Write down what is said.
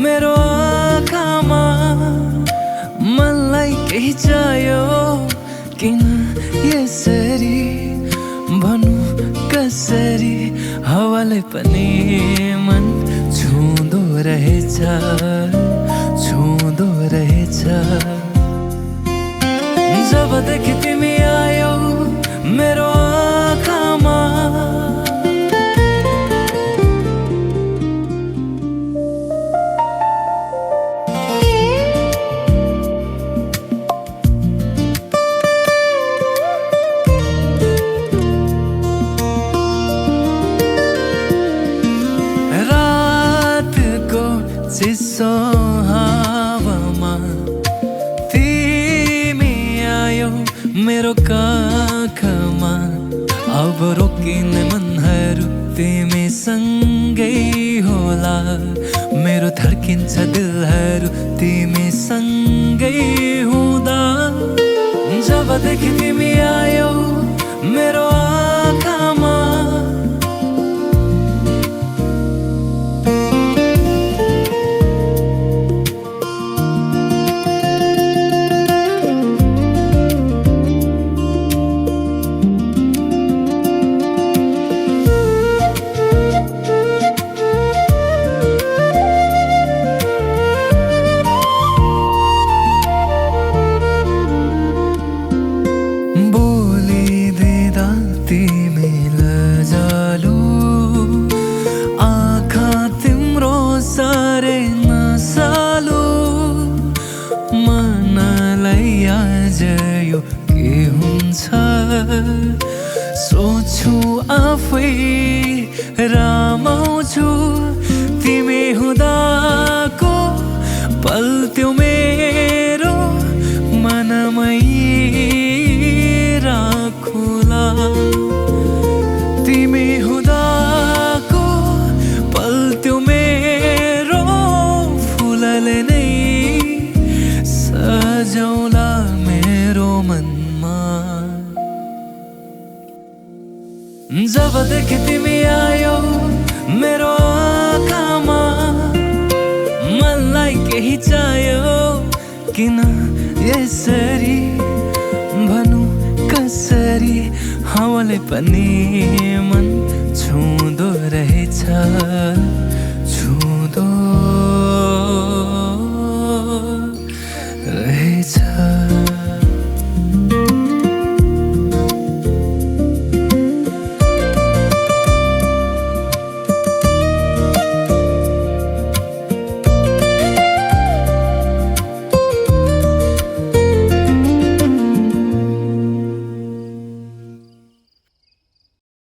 मेरो आँखामा मनलाई केही चाहियो किन यसरी भनु कसरी हावाले पनि मन छुँदो रहेछ जबदेखि तिमी आयौ मेरो आँखामा रातको चिसो हावामा मेरो काखमा अब रोकिने मनहरू तिमीसँगै होला मेरो धड्किन्छ दिलहरू तिमीसँगै हुँदा जबदेखि तिमी आयौ मेरो आँखामा यो के हुन्छ सोच्छु आफै रमाउँछु तिमी हुँदाको पल त्यो मेरो मनमै राखुला तिमी हुँदाको पल त्यो मेरो फुलले नै सजाउला मेरो मनमा जबदेखि तिमी आयौ मेरो आँखामा मनलाई केही चाहियो किन यसरी भनु कसरी हावाले पनि मन छुँदो रहेछ